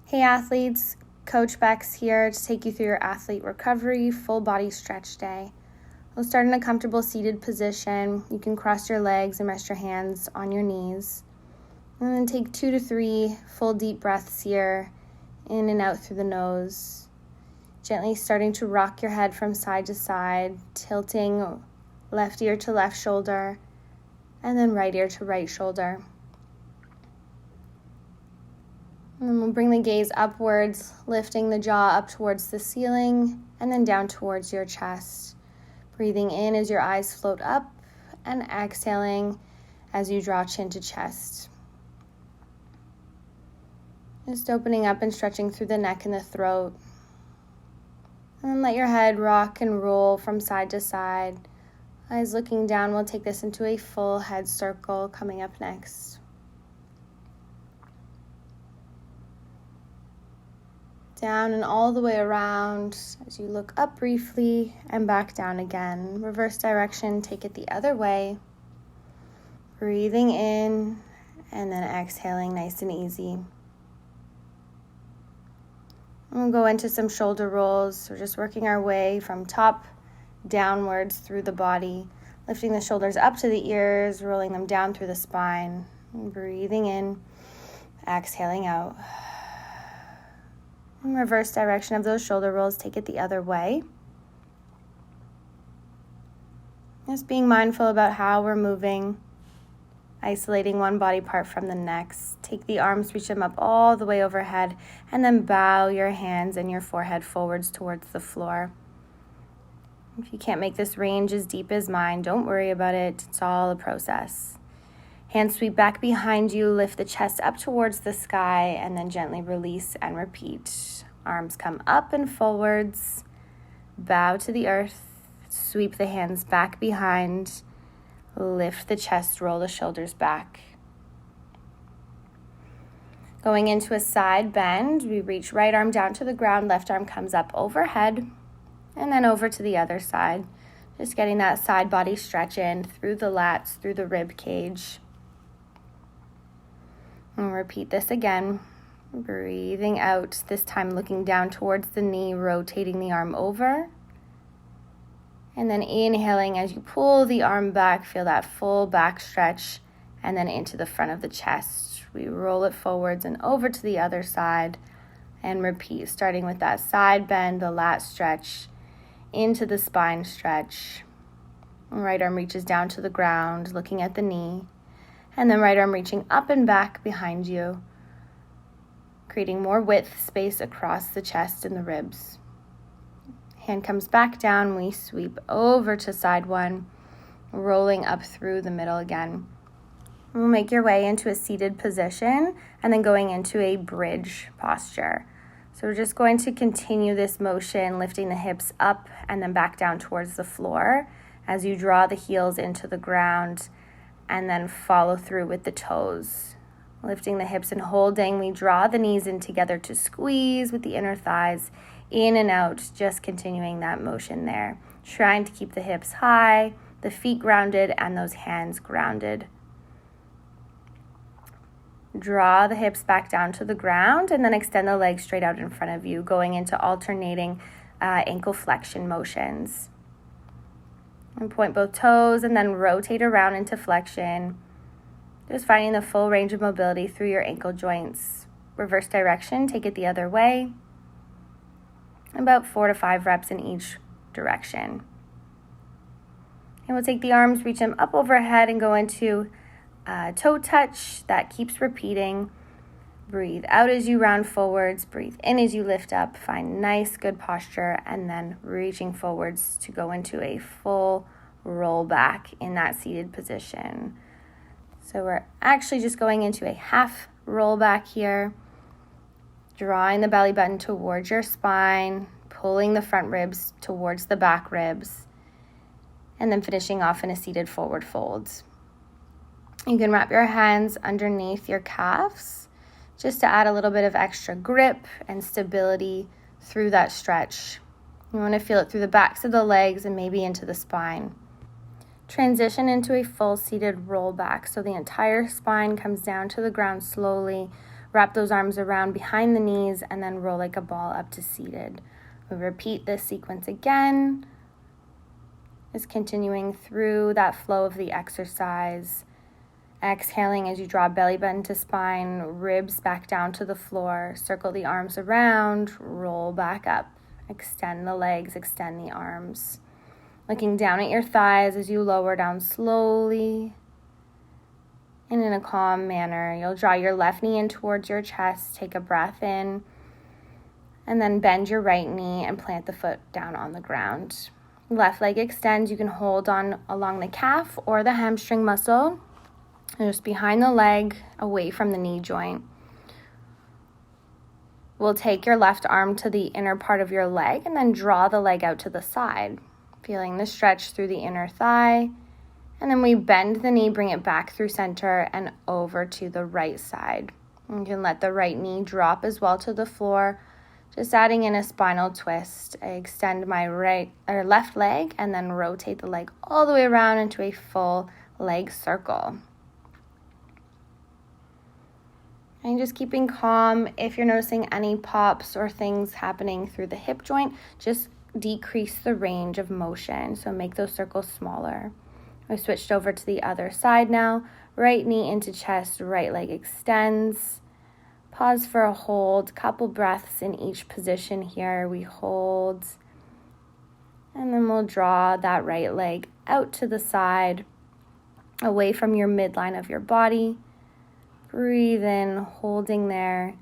Hey athletes, Coach Bex here to take you through your athlete recovery full body stretch day. We'll start in a comfortable seated position. You can cross your legs and rest your hands on your knees. And then take 2 to 3 full deep breaths here, in and out through the nose. Gently starting to rock your head from side to side, tilting left ear to left shoulder, and then right ear to right shoulder. And then we'll bring the gaze upwards, lifting the jaw up towards the ceiling and then down towards your chest. Breathing in as your eyes float up and exhaling as you draw chin to chest. Just opening up and stretching through the neck and the throat. And then let your head rock and roll from side to side. Eyes looking down, we'll take this into a full head circle coming up next. Down and all the way around as you look up briefly and back down again. Reverse direction, take it the other way. Breathing in and then exhaling nice and easy. We'll go into some shoulder rolls. We're just working our way from top downwards through the body, lifting the shoulders up to the ears, rolling them down through the spine. Breathing in, exhaling out. In reverse direction of those shoulder rolls, take it the other way. Just being mindful about how we're moving, isolating one body part from the next. Take the arms, reach them up all the way overhead, and then bow your hands and your forehead forwards towards the floor. If you can't make this range as deep as mine, don't worry about it. It's all a process. Hands sweep back behind you, lift the chest up towards the sky, and then gently release and repeat. Arms come up and forwards, bow to the earth, sweep the hands back behind, lift the chest, roll the shoulders back. Going into a side bend, we reach right arm down to the ground, left arm comes up overhead, and then over to the other side. Just getting that side body stretch in through the lats, through the rib cage. And repeat this again. Breathing out, this time looking down towards the knee, rotating the arm over. And then inhaling as you pull the arm back, feel that full back stretch, and then into the front of the chest. We roll it forwards and over to the other side, and repeat, starting with that side bend, the lat stretch, into the spine stretch. Right arm reaches down to the ground, looking at the knee. And then right arm reaching up and back behind you, creating more width, space across the chest and the ribs. Hand comes back down, we sweep over to side one, rolling up through the middle again. We'll make your way into a seated position and then going into a bridge posture. So we're just going to continue this motion, lifting the hips up and then back down towards the floor as you draw the heels into the ground and then follow through with the toes. Lifting the hips and holding, we draw the knees in together to squeeze with the inner thighs, in and out, just continuing that motion there. Trying to keep the hips high, the feet grounded, and those hands grounded. Draw the hips back down to the ground and then extend the legs straight out in front of you, going into alternating ankle flexion motions. And point both toes and then rotate around into flexion. Just finding the full range of mobility through your ankle joints. Reverse direction, take it the other way. About 4 to 5 reps in each direction. And we'll take the arms, reach them up overhead and go into toe touch. That keeps repeating. Breathe out as you round forwards. Breathe in as you lift up. Find nice, good posture. And then reaching forwards to go into a full roll back in that seated position. So we're actually just going into a half roll back here. Drawing the belly button towards your spine. Pulling the front ribs towards the back ribs. And then finishing off in a seated forward fold. You can wrap your hands underneath your calves just to add a little bit of extra grip and stability through that stretch. You want to feel it through the backs of the legs and maybe into the spine. Transition into a full seated roll back. So the entire spine comes down to the ground slowly, Wrap those arms around behind the knees and then roll like a ball up to seated. We repeat this sequence again, just continuing through that flow of the exercise. Exhaling as you draw belly button to spine, ribs back down to the floor. Circle the arms around, roll back up. Extend the legs, extend the arms. Looking down at your thighs as you lower down slowly. And in a calm manner, you'll draw your left knee in towards your chest. Take a breath in. And then bend your right knee and plant the foot down on the ground. Left leg extends. You can hold on along the calf or the hamstring muscle. And just behind the leg, away from the knee joint. We'll take your left arm to the inner part of your leg and then draw the leg out to the side. Feeling the stretch through the inner thigh. And then we bend the knee, bring it back through center and over to the right side. And you can let the right knee drop as well to the floor. Just adding in a spinal twist. I extend my left leg and then rotate the leg all the way around into a full leg circle. And just keeping calm. If you're noticing any pops or things happening through the hip joint, just decrease the range of motion. So make those circles smaller. I switched over to the other side now. Right knee into chest, right leg extends. Pause for a hold. Couple breaths in each position here. We hold. And then we'll draw that right leg out to the side, away from your midline of your body. Breathe in, holding there,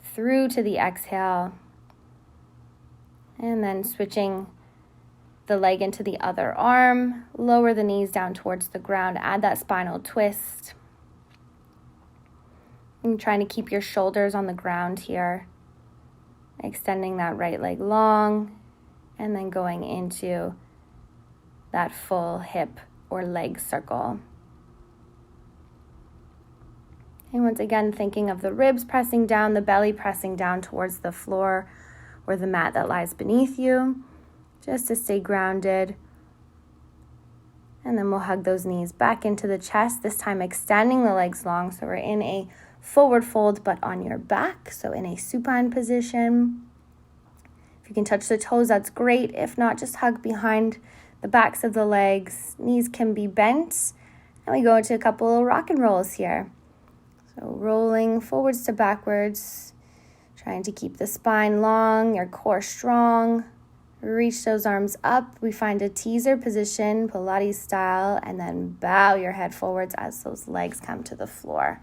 through to the exhale, and then switching the leg into the other arm, lower the knees down towards the ground, add that spinal twist, and trying to keep your shoulders on the ground here, extending that right leg long, and then going into that full hip or leg circle. And once again, thinking of the ribs pressing down, the belly pressing down towards the floor or the mat that lies beneath you, just to stay grounded. And then we'll hug those knees back into the chest, this time extending the legs long. So we're in a forward fold, but on your back. So in a supine position. If you can touch the toes, that's great. If not, just hug behind the backs of the legs. Knees can be bent. And we go into a couple of rock and rolls here. So rolling forwards to backwards, trying to keep the spine long, your core strong. Reach those arms up. We find a teaser position, Pilates style, and then bow your head forwards as those legs come to the floor.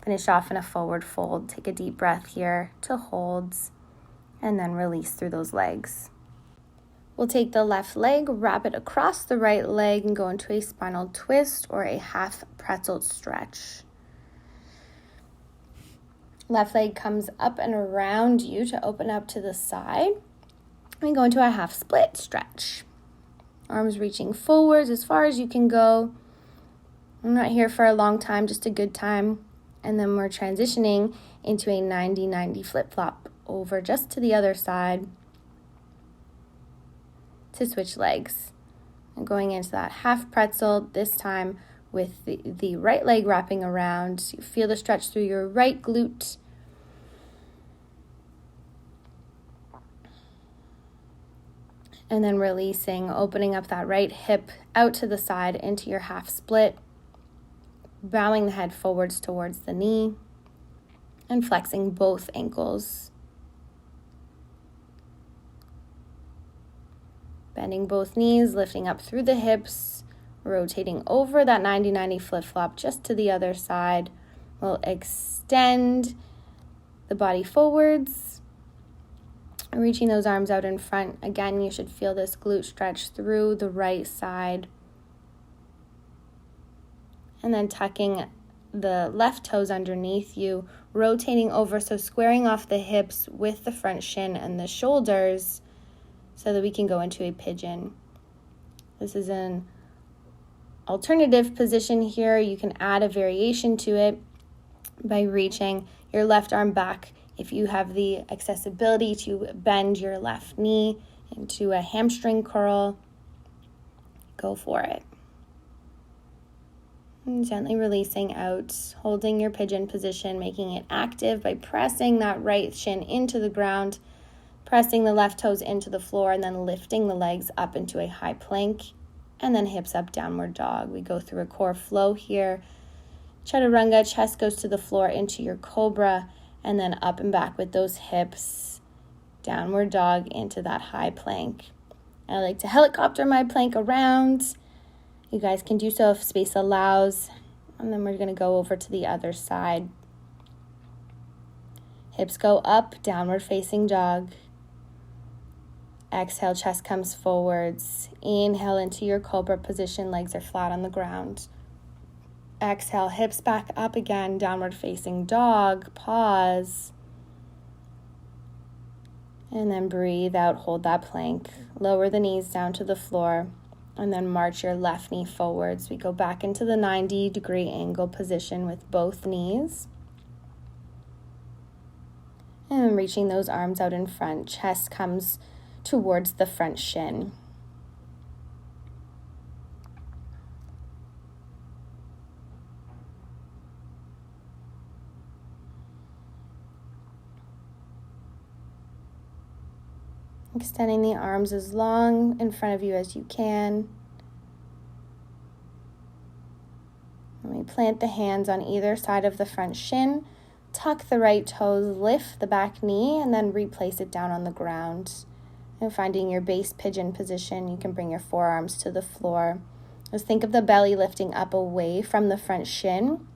Finish off in a forward fold. Take a deep breath here to hold, and then release through those legs. We'll take the left leg, wrap it across the right leg, and go into a spinal twist or a half pretzel stretch. Left leg comes up and around you to open up to the side. We go into a half split stretch. Arms reaching forwards as far as you can go. I'm not here for a long time, just a good time. And then we're transitioning into a 90-90 flip-flop over just to the other side to switch legs. And going into that half pretzel, this time with the right leg wrapping around. You feel the stretch through your right glute. And then releasing, opening up that right hip out to the side into your half split. Bowing the head forwards towards the knee. And flexing both ankles. Bending both knees, lifting up through the hips. Rotating over that 90-90 flip-flop just to the other side. We'll extend the body forwards. Reaching those arms out in front. Again, you should feel this glute stretch through the right side. And then tucking the left toes underneath you. Rotating over, so squaring off the hips with the front shin and the shoulders so that we can go into a pigeon. This is an alternative position here. You can add a variation to it by reaching your left arm back. If you have the accessibility to bend your left knee into a hamstring curl, go for it. And gently releasing out, holding your pigeon position, making it active by pressing that right shin into the ground, pressing the left toes into the floor, and then lifting the legs up into a high plank, and then hips up, downward dog. We go through a core flow here. Chaturanga, chest goes to the floor into your cobra, and then up and back with those hips, downward dog into that high plank. I like to helicopter my plank around. You guys can do so if space allows. And then we're going to go over to the other side. Hips go up, downward facing dog. Exhale, chest comes forwards. Inhale into your cobra position, legs are flat on the ground. Exhale, hips back up again, downward facing dog. Pause. And then breathe out, hold that plank. Lower the knees down to the floor. And then march your left knee forwards. We go back into the 90-degree angle position with both knees. And reaching those arms out in front. Chest comes towards the front shin. Extending the arms as long in front of you as you can. And we plant the hands on either side of the front shin. Tuck the right toes, lift the back knee, and then replace it down on the ground. And finding your base pigeon position, you can bring your forearms to the floor. Just think of the belly lifting up away from the front shin.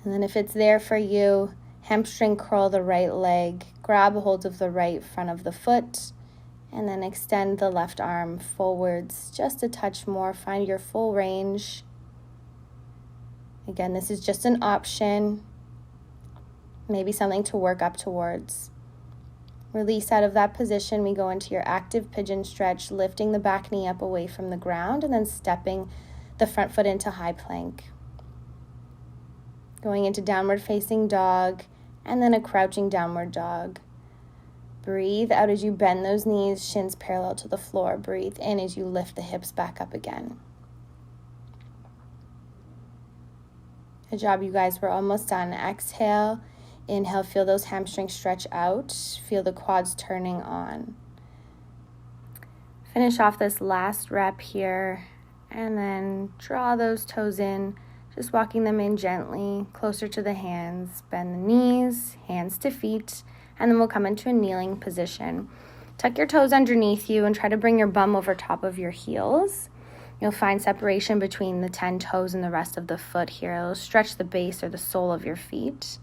And then if it's there for you, hamstring curl the right leg, grab a hold of the right front of the foot, and then extend the left arm forwards just a touch more. Find your full range. Again, this is just an option, maybe something to work up towards. Release out of that position. We go into your active pigeon stretch, lifting the back knee up away from the ground and then stepping the front foot into high plank. Going into downward facing dog, and then a crouching downward dog. Breathe out as you bend those knees, shins parallel to the floor. Breathe in as you lift the hips back up again. Good job, you guys. We're almost done. Exhale, inhale, feel those hamstrings stretch out. Feel the quads turning on. Finish off this last rep here, and then draw those toes in. Just walking them in gently, closer to the hands. Bend the knees, hands to feet, and then we'll come into a kneeling position. Tuck your toes underneath you and try to bring your bum over top of your heels. You'll find separation between the 10 toes and the rest of the foot here. It'll stretch the base or the sole of your feet.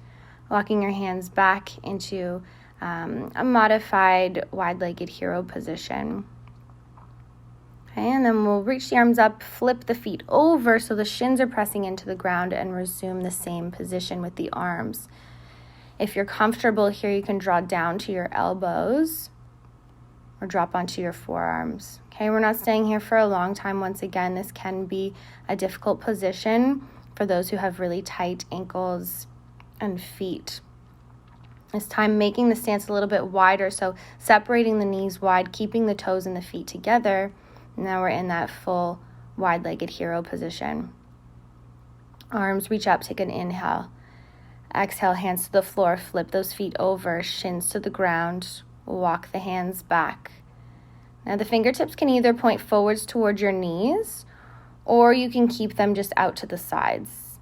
Walking your hands back into a modified wide-legged hero position. Okay, and then we'll reach the arms up, flip the feet over so the shins are pressing into the ground, and resume the same position with the arms. If you're comfortable here, you can draw down to your elbows or drop onto your forearms. Okay, we're not staying here for a long time. Once again, this can be a difficult position for those who have really tight ankles and feet. This time making the stance a little bit wider, so separating the knees wide, keeping the toes and the feet together. Now we're in that full wide-legged hero position. Arms reach up, take an inhale. Exhale, hands to the floor, flip those feet over, shins to the ground. Walk the hands back. Now the fingertips can either point forwards towards your knees, or you can keep them just out to the sides.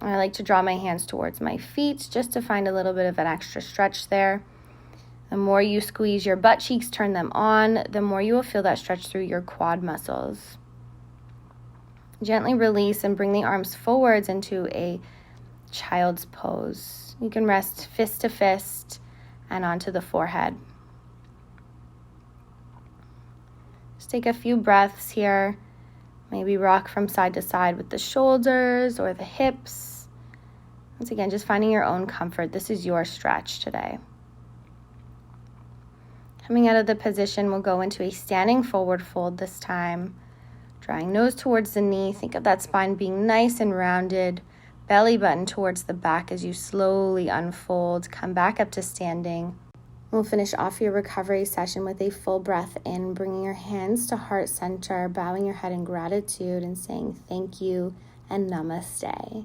I like to draw my hands towards my feet just to find a little bit of an extra stretch there. The more you squeeze your butt cheeks, turn them on, the more you will feel that stretch through your quad muscles. Gently release and bring the arms forwards into a child's pose. You can rest fist to fist and onto the forehead. Just take a few breaths here. Maybe rock from side to side with the shoulders or the hips. Once again, just finding your own comfort. This is your stretch today. Coming out of the position, we'll go into a standing forward fold this time. Drawing nose towards the knee. Think of that spine being nice and rounded. Belly button towards the back as you slowly unfold. Come back up to standing. We'll finish off your recovery session with a full breath in, bringing your hands to heart center, bowing your head in gratitude and saying thank you and namaste.